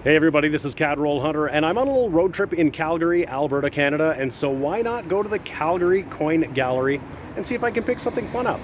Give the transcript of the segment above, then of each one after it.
Hey everybody, this is Cadroll Hunter, and I'm on a little road trip in Calgary, Alberta, Canada, and so why not go to the Calgary Coin Gallery and see if I can pick something fun up.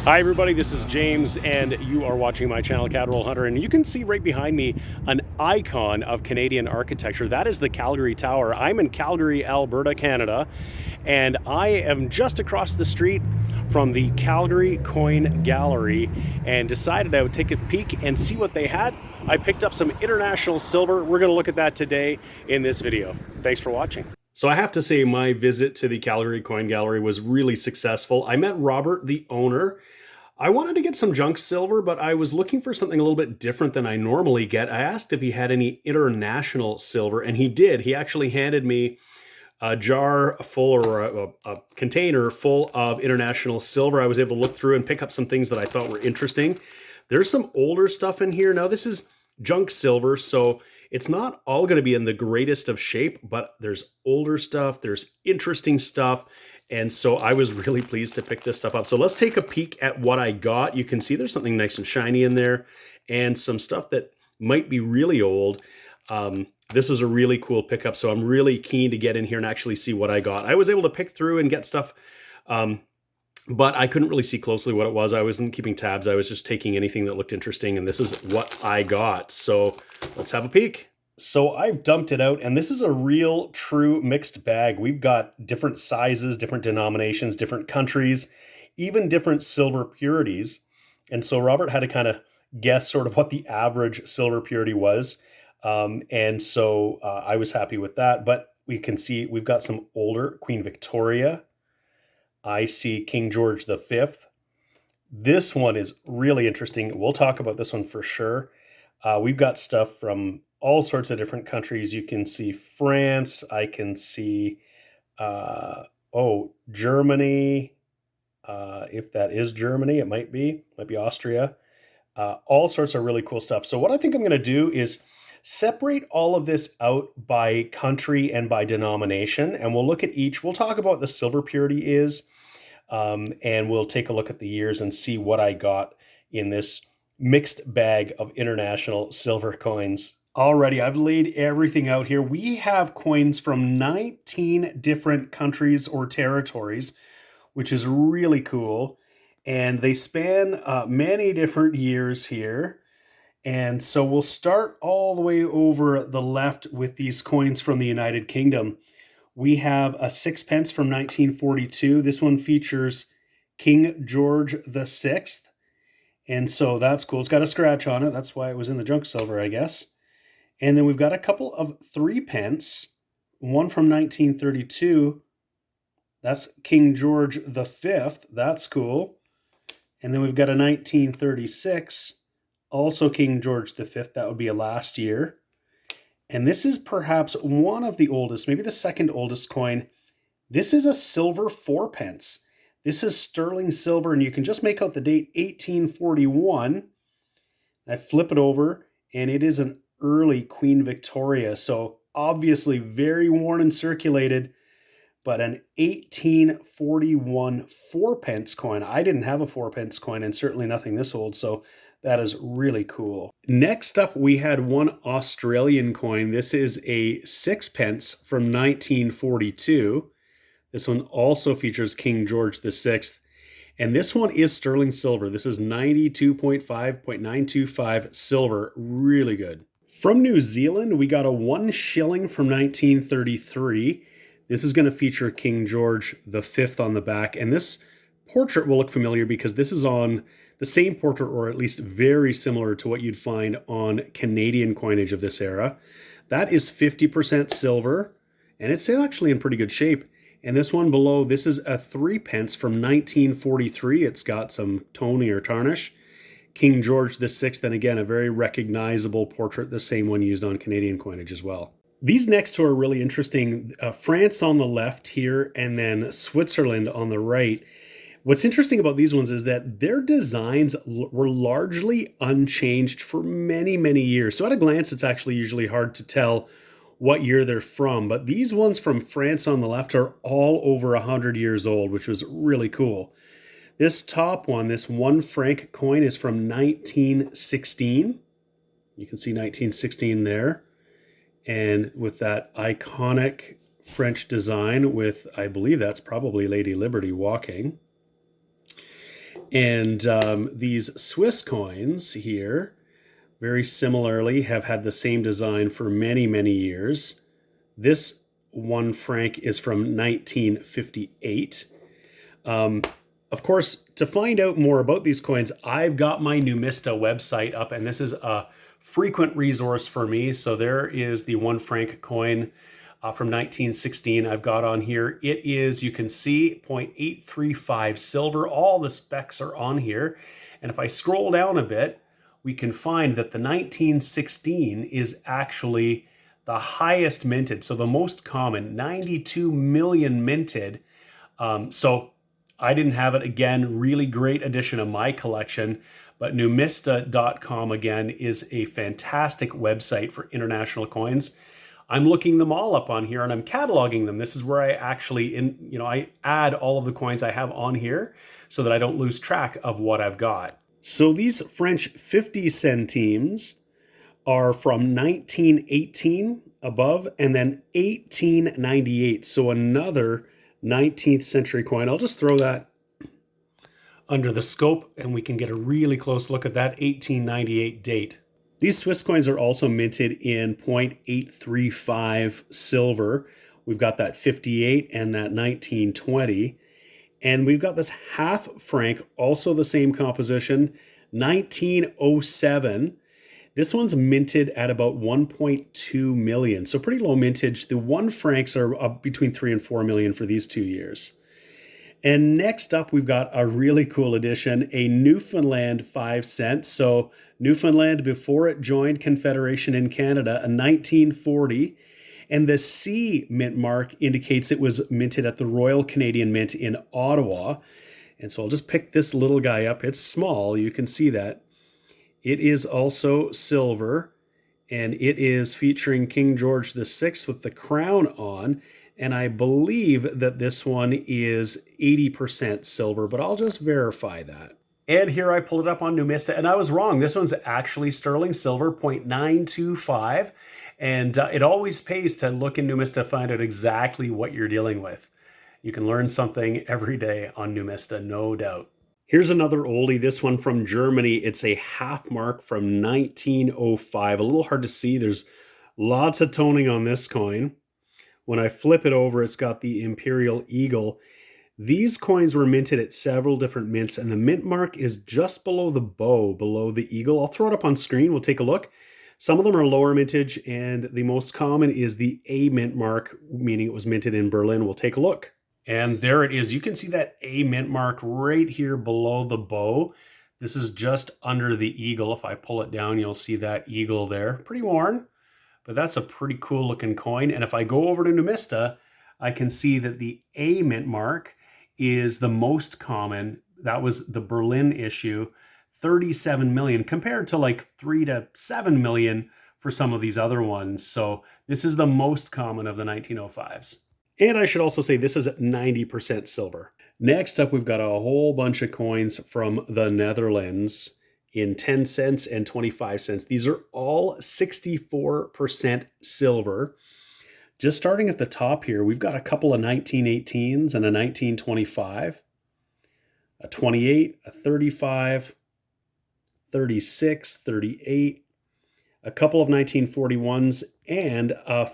Hi everybody, this is James, and you are watching my channel, Cadroll Hunter, and you can see right behind me an icon of Canadian architecture. That is the Calgary Tower. I'm in Calgary, Alberta, Canada, and I am just across the street from the Calgary Coin Gallery and decided I would take a peek and see what they had. I picked up some international silver. We're going to look at that today in this video. Thanks for watching. So I have to say my visit to the Calgary Coin Gallery was really successful. I met Robert, the owner. I wanted to get some junk silver, but I was looking for something a little bit different than I normally get. I asked if he had any international silver, and he did. He actually handed me a jar full, or a container full of international silver. I was able to look through and pick up some things that I thought were interesting. There's some older stuff in here. Now, this is junk silver, so it's not all going to be in the greatest of shape, but there's older stuff, there's interesting stuff. And so I was really pleased to pick this stuff up. So let's take a peek at what I got. You can see there's something nice and shiny in there and some stuff that might be really old. This is a really cool pickup. So I'm really keen to get in here and actually see what I got. I was able to pick through and get stuff, but I couldn't really see closely what it was. I wasn't keeping tabs. I was just taking anything that looked interesting, and this is what I got. So let's have a peek. So I've dumped it out, and this is a real true mixed bag. We've got different sizes, different denominations, different countries, even different silver purities. And so Robert had to kind of guess sort of what the average silver purity was. And so I was happy with that. But we can see we've got some older Queen Victoria. I see King George V. This one is really interesting. We'll talk about this one for sure. We've got stuff from all sorts of different countries. You can see France. I can see, Germany. If that is Germany, it might be Austria. All sorts of really cool stuff. So what I think I'm going to do is separate all of this out by country and by denomination, and we'll look at each. We'll talk about what the silver purity is, and we'll take a look at the years and see what I got in this mixed bag of international silver coins. Alrighty, I've laid everything out here. We have coins from 19 different countries or territories, which is really cool. And they span many different years here. And so we'll start all the way over the left with these coins from the United Kingdom. We have a sixpence from 1942. This one features King George VI. And so that's cool. It's got a scratch on it. That's why it was in the junk silver, I guess. And then we've got a couple of 3 pence, one from 1932. That's King George V. That's cool. And then we've got a 1936, also King George V. That would be a last year. And this is perhaps one of the oldest, maybe the second oldest coin. This is a silver 4 pence. This is sterling silver, and you can just make out the date 1841. I flip it over, and it is an early Queen Victoria, so obviously very worn and circulated, but an 1841 4 pence coin. I didn't have a 4 pence coin, and certainly nothing this old, so that is really cool. Next up, we had one Australian coin. This is a 6 pence from 1942. This one also features King George VI. And this one is sterling silver. This is 92.5.925 silver. Really good. From New Zealand, we got a 1 shilling from 1933. This is going to feature King George V on the back. And this portrait will look familiar because this is on the same portrait, or at least very similar to what you'd find on Canadian coinage of this era. That is 50% silver, and it's actually in pretty good shape. And this one below, this is a 3 pence from 1943. It's got some toning or tarnish. King George VI, and again, a very recognizable portrait, the same one used on Canadian coinage as well. These next two are really interesting. France on the left here, and then Switzerland on the right. What's interesting about these ones is that their designs were largely unchanged for many, many years. So at a glance, it's actually usually hard to tell what year they're from, but these ones from France on the left are all over 100 years old, which was really cool. This top one, this 1 franc coin, is from 1916. You can see 1916 there. And with that iconic French design with, I believe that's probably Lady Liberty walking. And these Swiss coins here, very similarly, have had the same design for many, many years. This 1 franc is from 1958. Of course, to find out more about these coins, I've got my Numista website up, and this is a frequent resource for me. So there is the 1 franc coin from 1916 I've got on here. It is, you can see, 0.835 silver. All the specs are on here. And if I scroll down a bit, we can find that the 1916 is actually the highest minted. So the most common, 92 million minted. So I didn't have it. Again, really great addition of my collection. But Numista.com, again, is a fantastic website for international coins. I'm looking them all up on here and I'm cataloging them. This is where I actually, I add all of the coins I have on here so that I don't lose track of what I've got. So these French 50 centimes are from 1918 above and then 1898. So another 19th century coin. I'll just throw that under the scope and we can get a really close look at that 1898 date. These Swiss coins are also minted in 0.835 silver. We've got that 58 and that 1920. And we've got this half franc, also the same composition, 1907. This one's minted at about 1.2 million. So pretty low mintage. The 1 francs are up between 3 and 4 million for these 2 years. And next up, we've got a really cool addition, a Newfoundland 5 cents. So Newfoundland, before it joined Confederation in Canada, a 1940. And the C mint mark indicates it was minted at the Royal Canadian Mint in Ottawa. And so I'll just pick this little guy up. It's small, you can see that. It is also silver, and it is featuring King George VI with the crown on. And I believe that this one is 80% silver, but I'll just verify that. And here I pulled it up on Numista, and I was wrong. This one's actually sterling silver, 0.925. And it always pays to look in Numista to find out exactly what you're dealing with. You can learn something every day on Numista, no doubt. Here's another oldie, this one from Germany. It's a half mark from 1905. A little hard to see. There's lots of toning on this coin. When I flip it over, it's got the Imperial Eagle. These coins were minted at several different mints, and the mint mark is just below the bow, below the eagle. I'll throw it up on screen. We'll take a look. Some of them are lower mintage, and the most common is the A mint mark, meaning it was minted in Berlin. We'll take a look. And there it is. You can see that A mint mark right here below the bow. This is just under the eagle. If I pull it down, you'll see that eagle there. Pretty worn, but that's a pretty cool looking coin. And if I go over to Numista, I can see that the A mint mark is the most common. That was the Berlin issue, 37 million compared to like 3 to 7 million for some of these other ones. So this is the most common of the 1905s. And I should also say this is 90% silver. Next up, we've got a whole bunch of coins from the Netherlands in 10 cents and 25 cents. These are all 64% silver. Just starting at the top here, we've got a couple of 1918s and a 1925, a 28, a 35, 36, 38, a couple of 1941s, and a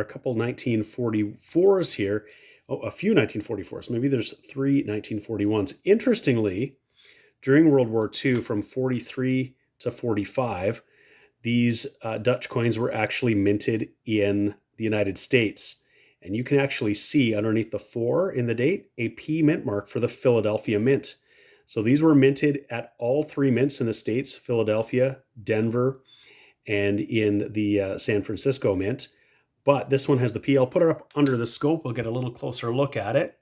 couple 1944s here. Oh, a few 1944s. Maybe there's 3 1941s. Interestingly, during World War II, from 43 to 45, these Dutch coins were actually minted in the United States. And you can actually see underneath the 4 in the date, a P mint mark for the Philadelphia Mint. So these were minted at all 3 mints in the States, Philadelphia, Denver, and in the San Francisco Mint. But this one has the P. I'll put it up under the scope. We'll get a little closer look at it.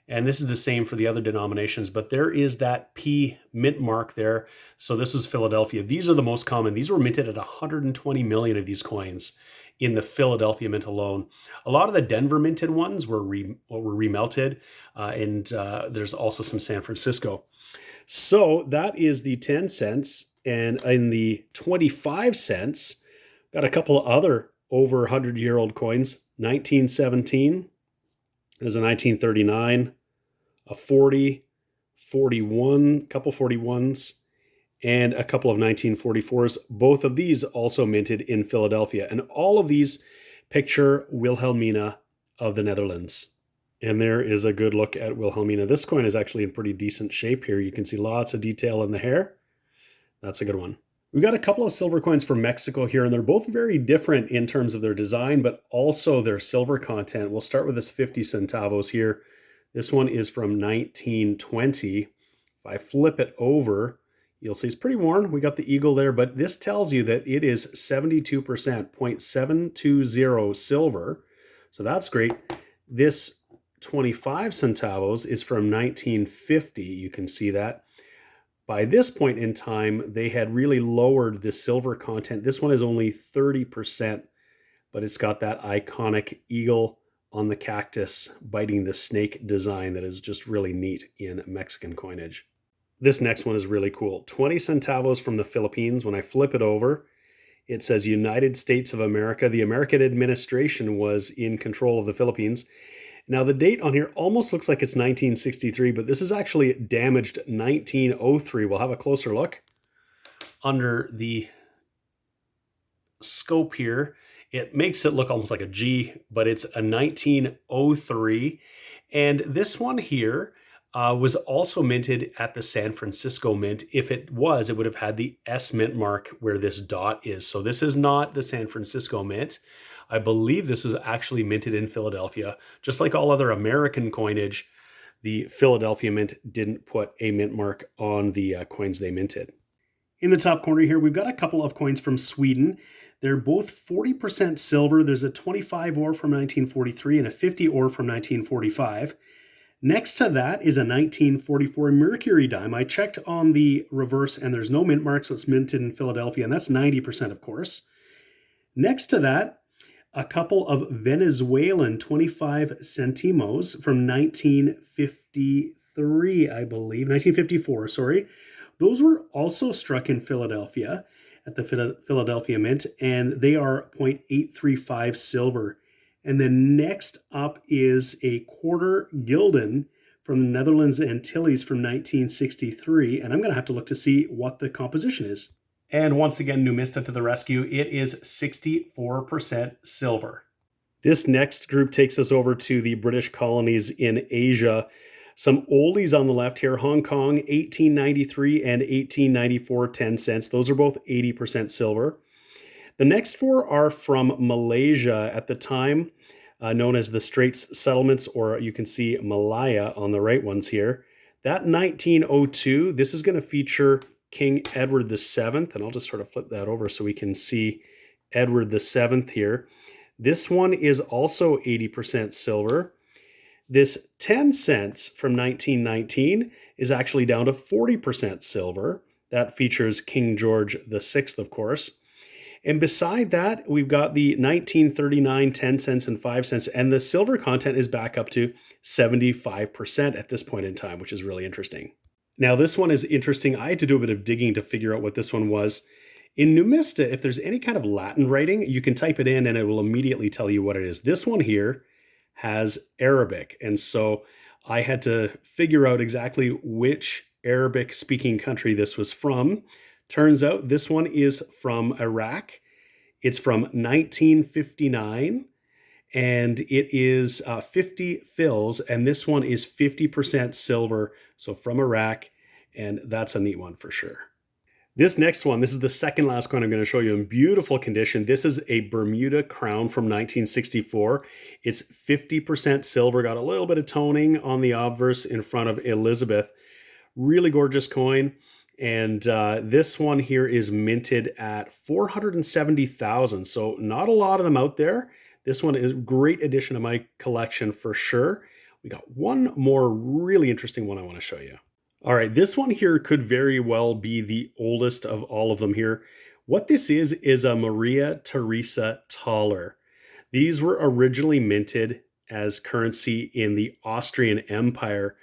And this is the same for the other denominations, but there is that P mint mark there. So this is Philadelphia. These are the most common. These were minted at 120 million of these coins in the Philadelphia mint alone. A lot of the Denver minted ones were remelted, and there's also some San Francisco. So that is the 10 cents. And in the 25 cents, got a couple of other over 100-year-old coins. 1917, there's a 1939, a 40, 41, couple 41s, and a couple of 1944s. Both of these also minted in Philadelphia. And all of these picture Wilhelmina of the Netherlands. And there is a good look at Wilhelmina. This coin is actually in pretty decent shape here. You can see lots of detail in the hair. That's a good one. We've got a couple of silver coins from Mexico here, and they're both very different in terms of their design, but also their silver content. We'll start with this 50 centavos here. This one is from 1920. If I flip it over, you'll see it's pretty worn. We got the eagle there, but this tells you that it is 72%, 0.720 silver. So that's great. This 25 centavos is from 1950. You can see that. By this point in time, they had really lowered the silver content. This one is only 30%, but it's got that iconic eagle on the cactus biting the snake design that is just really neat in Mexican coinage. This next one is really cool. 20 centavos from the Philippines. When I flip it over, it says United States of America. The American administration was in control of the Philippines. Now the date on here almost looks like it's 1963, but this is actually damaged 1903. We'll have a closer look under the scope here. It makes it look almost like a G, but it's a 1903. And this one here was also minted at the San Francisco Mint. If it was, it would have had the S mint mark where this dot is. So this is not the San Francisco Mint. I believe this is actually minted in Philadelphia. Just like all other American coinage, the Philadelphia Mint didn't put a mint mark on the coins they minted. In the top corner here, we've got a couple of coins from Sweden. They're both 40% silver. There's a 25 ore from 1943 and a 50 ore from 1945. Next to that is a 1944 mercury dime. I checked on the reverse and there's no mint mark, so it's minted in Philadelphia, and that's 90%, of course. Next to that, a couple of Venezuelan 25 centimos from 1953, I believe, 1954, sorry. Those were also struck in Philadelphia at the Philadelphia Mint, and they are 0.835 silver. And then next up is a quarter gulden from the Netherlands Antilles from 1963, and I'm going to have to look to see what the composition is. And once again, Numista to the rescue. It is 64% silver. This next group takes us over to the British colonies in Asia. Some oldies on the left here. Hong Kong, 1893 and 1894, 10 cents. Those are both 80% silver. The next four are from Malaysia at the time, known as the Straits Settlements, or you can see Malaya on the right ones here. That 1902, this is going to feature King Edward VII, and I'll just sort of flip that over so we can see Edward VII here. This one is also 80% silver. This 10 cents from 1919 is actually down to 40% silver. That features King George VI, of course. And beside that, we've got the 1939 10 cents and 5 cents, and the silver content is back up to 75% at this point in time, which is really interesting. Now, this one is interesting. I had to do a bit of digging to figure out what this one was. In Numista, if there's any kind of Latin writing, you can type it in and it will immediately tell you what it is. This one here has Arabic. And so I had to figure out exactly which Arabic-speaking country this was from. Turns out this one is from Iraq. It's from 1959. And it is 50 fils, and this one is 50% silver, so from Iraq, and that's a neat one for sure. This next one, this is the second last coin I'm going to show you in beautiful condition. This is a Bermuda crown from 1964. It's 50% silver, got a little bit of toning on the obverse in front of Elizabeth. Really gorgeous coin. And this one here is minted at 470,000, so not a lot of them out there. This one is a great addition to my collection for sure. We got one more really interesting one I want to show you. All right, this one here could very well be the oldest of all of them here. What this is a Maria Theresa thaler. These were originally minted as currency in the Austrian Empire.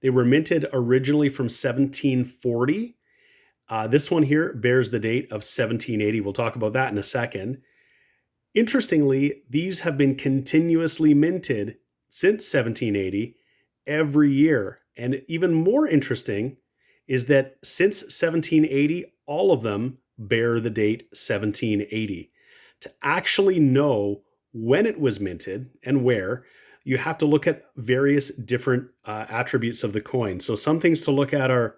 They were minted originally from 1740. This one here bears the date of 1780. We'll talk about that in a second. Interestingly, these have been continuously minted since 1780 every year. And even more interesting is that since 1780, all of them bear the date 1780. To actually know when it was minted and where, you have to look at various different attributes of the coin. So some things to look at are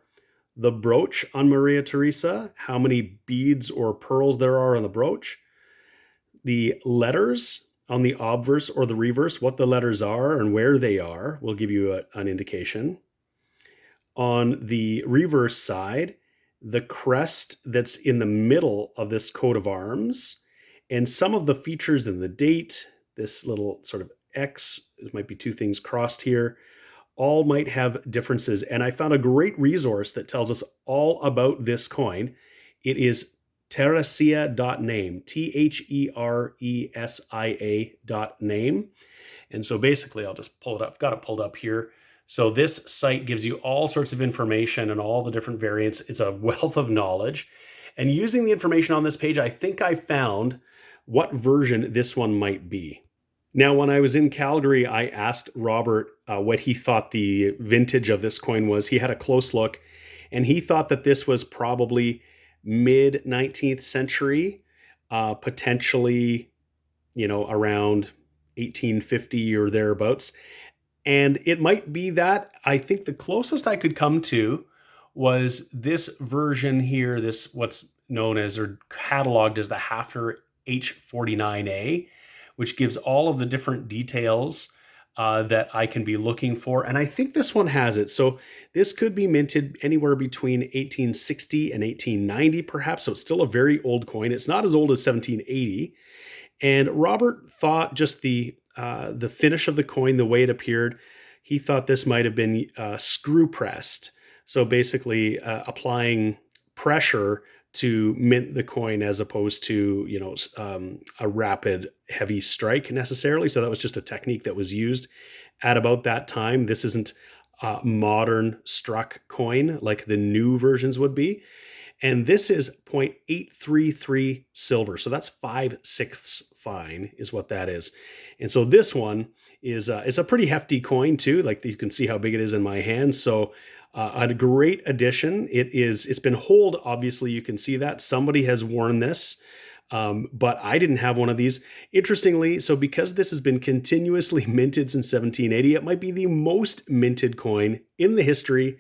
the brooch on Maria Theresa, how many beads or pearls there are on the brooch, the letters on the obverse or the reverse, what the letters are and where they are will give you an indication. On the reverse side, the crest that's in the middle of this coat of arms, and some of the features in the date, this little sort of X, there might be two things crossed here, all might have differences. And I found a great resource that tells us all about this coin. It is Theresa.name, Theresa.name. And so basically, I'll just pull it up. I've got it pulled up here. So this site gives you all sorts of information and all the different variants. It's a wealth of knowledge. And using the information on this page, I think I found what version this one might be. Now, when I was in Calgary, I asked Robert what he thought the vintage of this coin was. He had a close look, and he thought that this was probably mid 19th century, potentially, around 1850 or thereabouts. And it might be that. I think the closest I could come to was this version here, this what's known as or cataloged as the Hafner H49A, which gives all of the different details that I can be looking for. And I think this one has it. So this could be minted anywhere between 1860 and 1890, perhaps. So it's still a very old coin. It's not as old as 1780. And Robert thought just the finish of the coin, the way it appeared, he thought this might have been screw pressed. So basically applying pressure to mint the coin as opposed to, a rapid, heavy strike necessarily. So that was just a technique that was used at about that time. This isn't a modern struck coin like the new versions would be. And this is 0.833 silver. So that's 5/6 fine is what that is. And so this one is it's a pretty hefty coin too. Like you can see how big it is in my hand. So a great addition. It's been holed. Obviously, you can see that somebody has worn this, but I didn't have one of these. Interestingly, so because this has been continuously minted since 1780, it might be the most minted coin in the history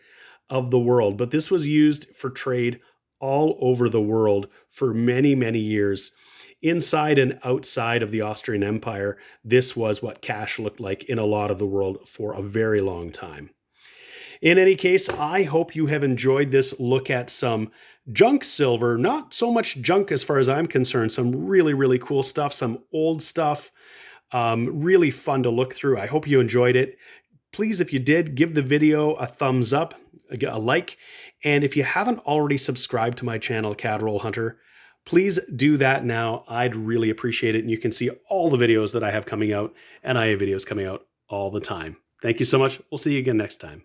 of the world. But this was used for trade all over the world for many, many years. Inside and outside of the Austrian Empire, this was what cash looked like in a lot of the world for a very long time. In any case, I hope you have enjoyed this look at some junk silver. Not so much junk as far as I'm concerned. Some really, really cool stuff, some old stuff. Really fun to look through. I hope you enjoyed it. Please, if you did, give the video a thumbs up, a like. And if you haven't already subscribed to my channel, Cadroll Hunter, please do that now. I'd really appreciate it. And you can see all the videos that I have coming out. And I have videos coming out all the time. Thank you so much. We'll see you again next time.